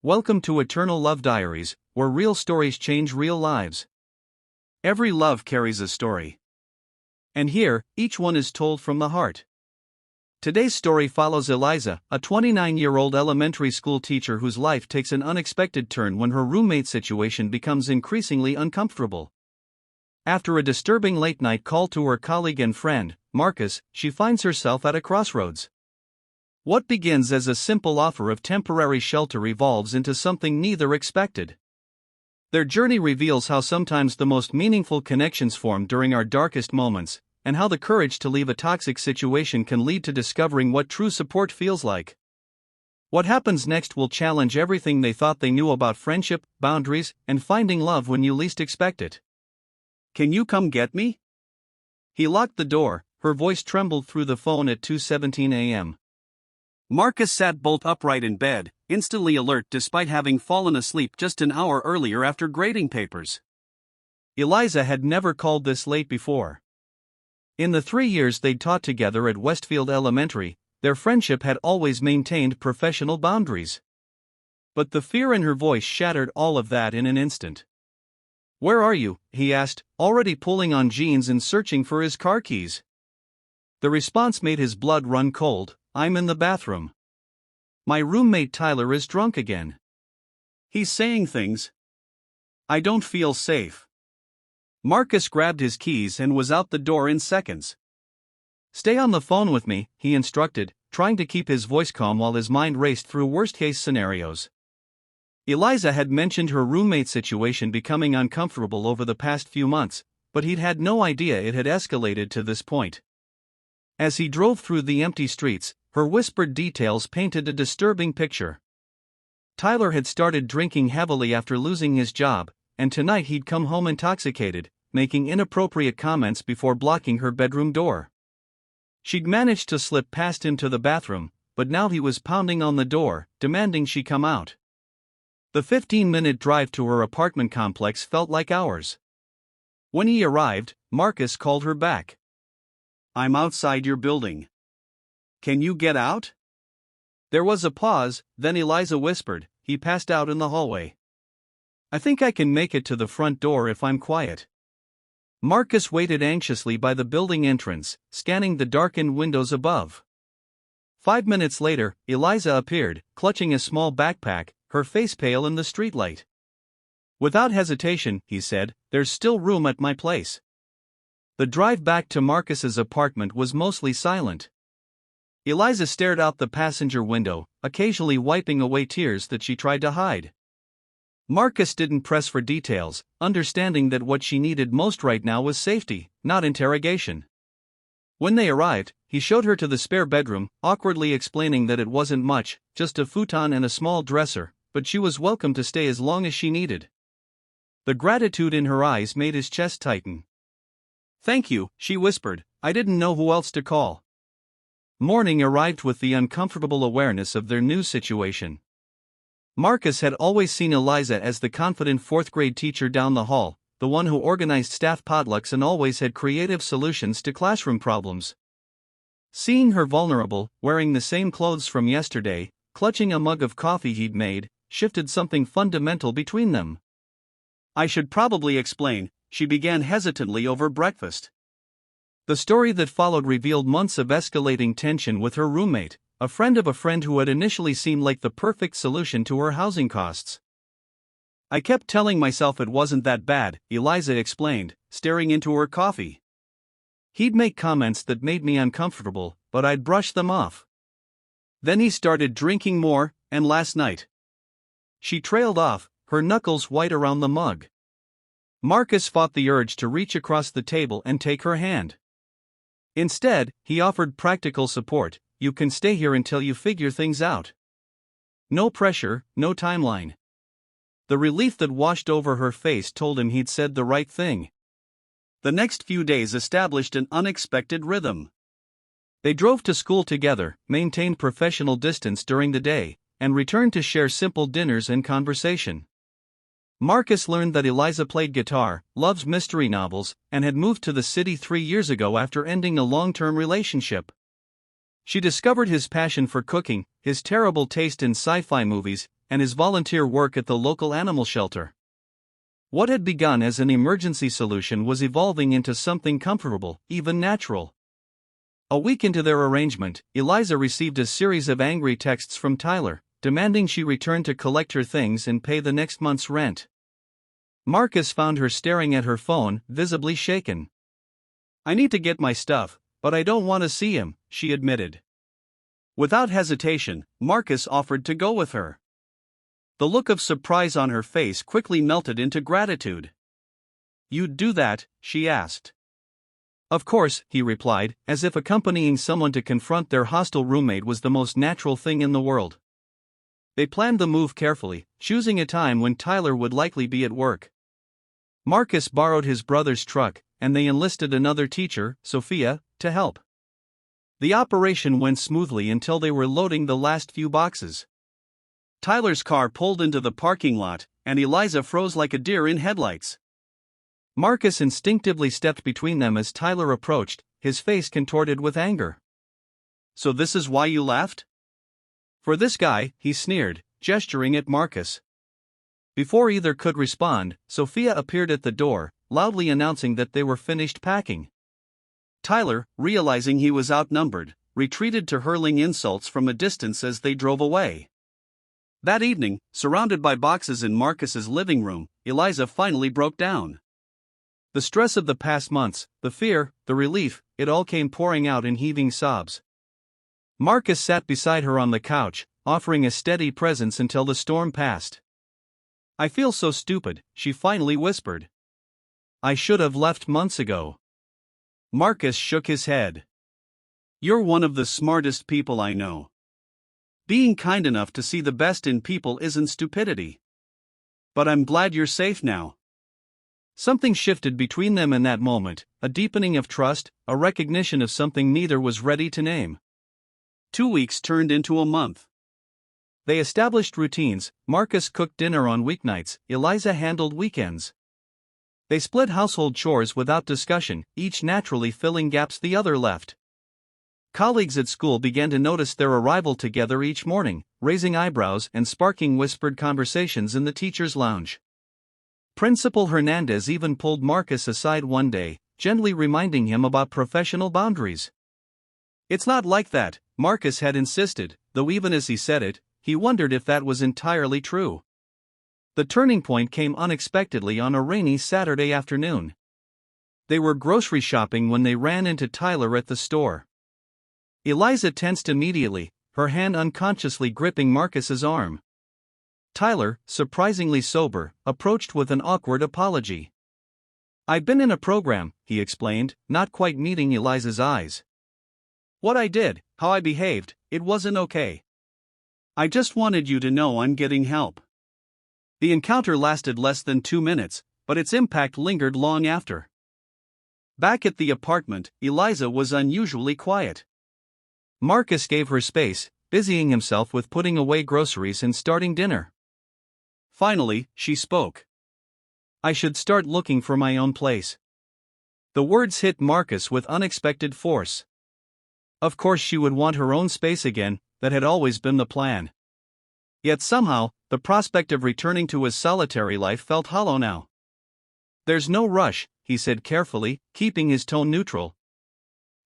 Welcome to Eternal Love Diaries, where real stories change real lives. Every love carries a story. And here, each one is told from the heart. Today's story follows Eliza, a 29-year-old elementary school teacher whose life takes an unexpected turn when her roommate situation becomes increasingly uncomfortable. After a disturbing late-night call to her colleague and friend, Marcus, she finds herself at a crossroads. What begins as a simple offer of temporary shelter evolves into something neither expected. Their journey reveals how sometimes the most meaningful connections form during our darkest moments, and how the courage to leave a toxic situation can lead to discovering what true support feels like. What happens next will challenge everything they thought they knew about friendship, boundaries, and finding love when you least expect it. "Can you come get me?" He locked the door. Her voice trembled through the phone at 2:17 a.m. Marcus sat bolt upright in bed, instantly alert despite having fallen asleep just an hour earlier after grading papers. Eliza had never called this late before. In the 3 years they'd taught together at Westfield Elementary, their friendship had always maintained professional boundaries. But the fear in her voice shattered all of that in an instant. "Where are you?" he asked, already pulling on jeans and searching for his car keys. The response made his blood run cold. "I'm in the bathroom. My roommate Tyler is drunk again. He's saying things. I don't feel safe." Marcus grabbed his keys and was out the door in seconds. "Stay on the phone with me," he instructed, trying to keep his voice calm while his mind raced through worst-case scenarios. Eliza had mentioned her roommate situation becoming uncomfortable over the past few months, but he'd had no idea it had escalated to this point. As he drove through the empty streets, her whispered details painted a disturbing picture. Tyler had started drinking heavily after losing his job, and tonight he'd come home intoxicated, making inappropriate comments before blocking her bedroom door. She'd managed to slip past him to the bathroom, but now he was pounding on the door, demanding she come out. The 15-minute drive to her apartment complex felt like hours. When he arrived, Marcus called her back. "I'm outside your building. Can you get out?" There was a pause, then Eliza whispered, "He passed out in the hallway. I think I can make it to the front door if I'm quiet." Marcus waited anxiously by the building entrance, scanning the darkened windows above. 5 minutes later, Eliza appeared, clutching a small backpack, her face pale in the streetlight. "Without hesitation," he said, "there's still room at my place." The drive back to Marcus's apartment was mostly silent. Eliza stared out the passenger window, occasionally wiping away tears that she tried to hide. Marcus didn't press for details, understanding that what she needed most right now was safety, not interrogation. When they arrived, he showed her to the spare bedroom, awkwardly explaining that it wasn't much, just a futon and a small dresser, but she was welcome to stay as long as she needed. The gratitude in her eyes made his chest tighten. "Thank you," she whispered, "I didn't know who else to call." Morning arrived with the uncomfortable awareness of their new situation. Marcus had always seen Eliza as the confident fourth-grade teacher down the hall, the one who organized staff potlucks and always had creative solutions to classroom problems. Seeing her vulnerable, wearing the same clothes from yesterday, clutching a mug of coffee he'd made, shifted something fundamental between them. "I should probably explain," she began hesitantly over breakfast. The story that followed revealed months of escalating tension with her roommate, a friend of a friend who had initially seemed like the perfect solution to her housing costs. "I kept telling myself it wasn't that bad," Eliza explained, staring into her coffee. "He'd make comments that made me uncomfortable, but I'd brush them off. Then he started drinking more, and last night." She trailed off, her knuckles white around the mug. Marcus fought the urge to reach across the table and take her hand. Instead, he offered practical support. "You can stay here until you figure things out. No pressure, no timeline." The relief that washed over her face told him he'd said the right thing. The next few days established an unexpected rhythm. They drove to school together, maintained professional distance during the day, and returned to share simple dinners and conversation. Marcus learned that Eliza played guitar, loves mystery novels, and had moved to the city 3 years ago after ending a long-term relationship. She discovered his passion for cooking, his terrible taste in sci-fi movies, and his volunteer work at the local animal shelter. What had begun as an emergency solution was evolving into something comfortable, even natural. A week into their arrangement, Eliza received a series of angry texts from Tyler, demanding she return to collect her things and pay the next month's rent. Marcus found her staring at her phone, visibly shaken. "I need to get my stuff, but I don't want to see him," she admitted. Without hesitation, Marcus offered to go with her. The look of surprise on her face quickly melted into gratitude. "You'd do that?" she asked. "Of course," he replied, as if accompanying someone to confront their hostile roommate was the most natural thing in the world. They planned the move carefully, choosing a time when Tyler would likely be at work. Marcus borrowed his brother's truck, and they enlisted another teacher, Sophia, to help. The operation went smoothly until they were loading the last few boxes. Tyler's car pulled into the parking lot, and Eliza froze like a deer in headlights. Marcus instinctively stepped between them as Tyler approached, his face contorted with anger. "So this is why you left?" "For this guy," he sneered, gesturing at Marcus. Before either could respond, Sophia appeared at the door, loudly announcing that they were finished packing. Tyler, realizing he was outnumbered, retreated to hurling insults from a distance as they drove away. That evening, surrounded by boxes in Marcus's living room, Eliza finally broke down. The stress of the past months, the fear, the relief, it all came pouring out in heaving sobs. Marcus sat beside her on the couch, offering a steady presence until the storm passed. "I feel so stupid," she finally whispered. "I should have left months ago." Marcus shook his head. "You're one of the smartest people I know. Being kind enough to see the best in people isn't stupidity. But I'm glad you're safe now." Something shifted between them in that moment, a deepening of trust, a recognition of something neither was ready to name. 2 weeks turned into a month. They established routines. Marcus cooked dinner on weeknights, Eliza handled weekends. They split household chores without discussion, each naturally filling gaps the other left. Colleagues at school began to notice their arrival together each morning, raising eyebrows and sparking whispered conversations in the teacher's lounge. Principal Hernandez even pulled Marcus aside one day, gently reminding him about professional boundaries. "It's not like that," Marcus had insisted, though even as he said it, he wondered if that was entirely true. The turning point came unexpectedly on a rainy Saturday afternoon. They were grocery shopping when they ran into Tyler at the store. Eliza tensed immediately, her hand unconsciously gripping Marcus's arm. Tyler, surprisingly sober, approached with an awkward apology. "I've been in a program," he explained, not quite meeting Eliza's eyes. "What I did, how I behaved, it wasn't okay. I just wanted you to know I'm getting help." The encounter lasted less than 2 minutes, but its impact lingered long after. Back at the apartment, Eliza was unusually quiet. Marcus gave her space, busying himself with putting away groceries and starting dinner. Finally, she spoke. "I should start looking for my own place." The words hit Marcus with unexpected force. Of course she would want her own space again, that had always been the plan. Yet somehow, the prospect of returning to his solitary life felt hollow now. "There's no rush," he said carefully, keeping his tone neutral.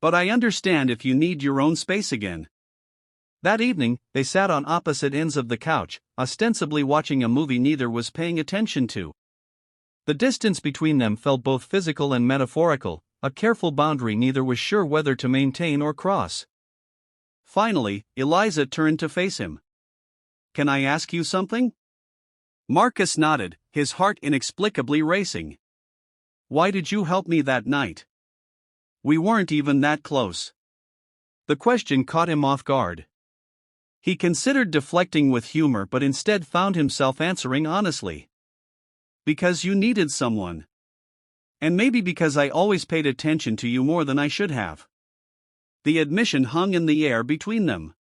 "But I understand if you need your own space again." That evening, they sat on opposite ends of the couch, ostensibly watching a movie neither was paying attention to. The distance between them felt both physical and metaphorical, a careful boundary neither was sure whether to maintain or cross. Finally, Eliza turned to face him. "Can I ask you something?" Marcus nodded, his heart inexplicably racing. "Why did you help me that night? We weren't even that close." The question caught him off guard. He considered deflecting with humor but instead found himself answering honestly. "Because you needed someone. And maybe because I always paid attention to you more than I should have." The admission hung in the air between them.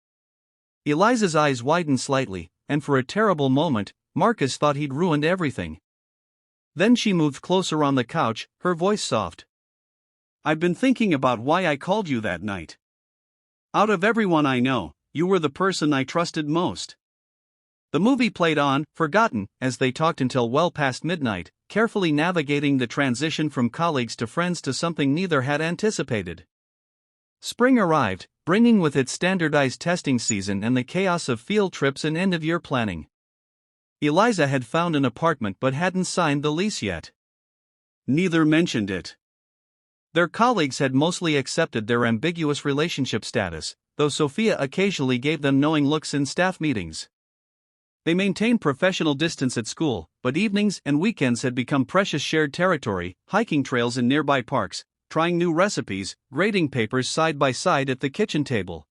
Eliza's eyes widened slightly, and for a terrible moment, Marcus thought he'd ruined everything. Then she moved closer on the couch, her voice soft. "I've been thinking about why I called you that night. Out of everyone I know, you were the person I trusted most. The movie played on, forgotten, as they talked until well past midnight, carefully navigating the transition from colleagues to friends to something neither had anticipated. Spring arrived, bringing with it standardized testing season and the chaos of field trips and end-of-year planning. Eliza had found an apartment but hadn't signed the lease yet. Neither mentioned it. Their colleagues had mostly accepted their ambiguous relationship status, though Sophia occasionally gave them knowing looks in staff meetings. They maintained professional distance at school, but evenings and weekends had become precious shared territory, hiking trails in nearby parks, trying new recipes, grading papers side by side at the kitchen table.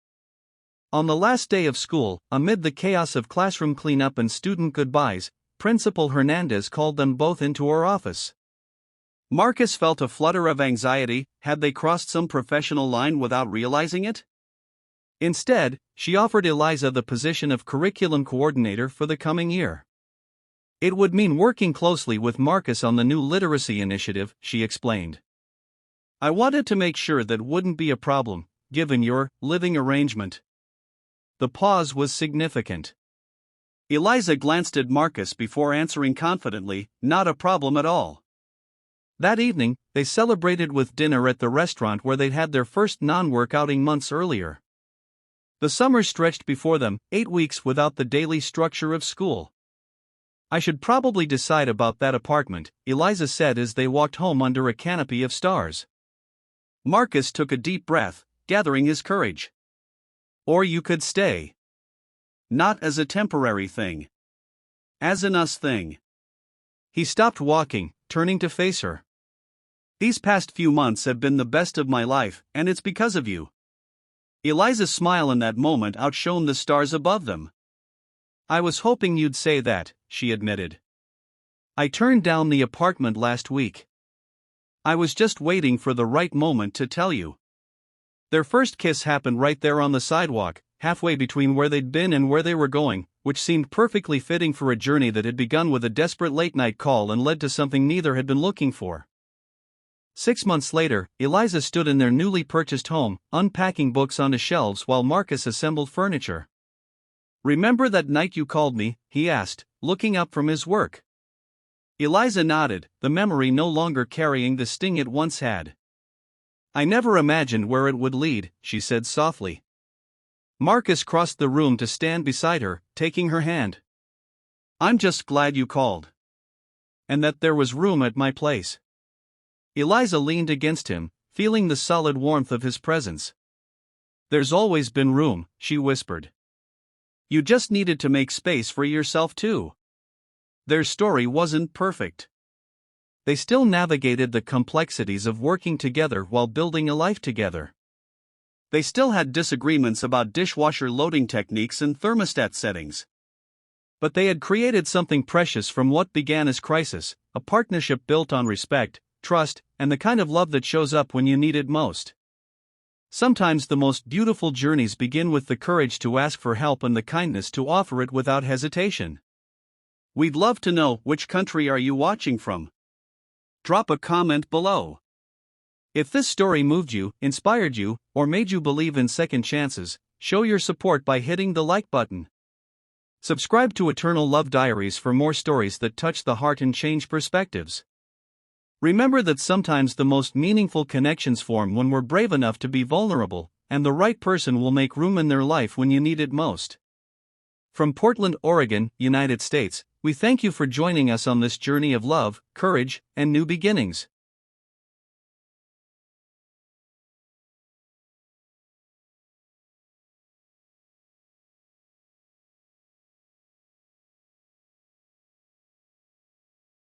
On the last day of school, amid the chaos of classroom cleanup and student goodbyes, Principal Hernandez called them both into her office. Marcus felt a flutter of anxiety. Had they crossed some professional line without realizing it? Instead, she offered Eliza the position of curriculum coordinator for the coming year. It would mean working closely with Marcus on the new literacy initiative, she explained. I wanted to make sure that wouldn't be a problem, given your living arrangement. The pause was significant. Eliza glanced at Marcus before answering confidently, not a problem at all. That evening, they celebrated with dinner at the restaurant where they'd had their first non-work outing months earlier. The summer stretched before them, 8 weeks without the daily structure of school. I should probably decide about that apartment, Eliza said as they walked home under a canopy of stars. Marcus took a deep breath, gathering his courage. Or you could stay. Not as a temporary thing. As an us thing. He stopped walking, turning to face her. These past few months have been the best of my life, and it's because of you. Eliza's smile in that moment outshone the stars above them. I was hoping you'd say that, she admitted. I turned down the apartment last week. I was just waiting for the right moment to tell you. Their first kiss happened right there on the sidewalk, halfway between where they'd been and where they were going, which seemed perfectly fitting for a journey that had begun with a desperate late-night call and led to something neither had been looking for. 6 months later, Eliza stood in their newly purchased home, unpacking books onto shelves while Marcus assembled furniture. Remember that night you called me? He asked, looking up from his work. Eliza nodded, the memory no longer carrying the sting it once had. I never imagined where it would lead, she said softly. Marcus crossed the room to stand beside her, taking her hand. I'm just glad you called. And that there was room at my place. Eliza leaned against him, feeling the solid warmth of his presence. There's always been room, she whispered. You just needed to make space for yourself too. Their story wasn't perfect. They still navigated the complexities of working together while building a life together. They still had disagreements about dishwasher loading techniques and thermostat settings. But they had created something precious from what began as crisis, a partnership built on respect, trust, and the kind of love that shows up when you need it most. Sometimes the most beautiful journeys begin with the courage to ask for help and the kindness to offer it without hesitation. We'd love to know, which country are you watching from? Drop a comment below. If this story moved you, inspired you, or made you believe in second chances, show your support by hitting the like button. Subscribe to Eternal Love Diaries for more stories that touch the heart and change perspectives. Remember that sometimes the most meaningful connections form when we're brave enough to be vulnerable, and the right person will make room in their life when you need it most. From Portland, Oregon, United States, we thank you for joining us on this journey of love, courage, and new beginnings.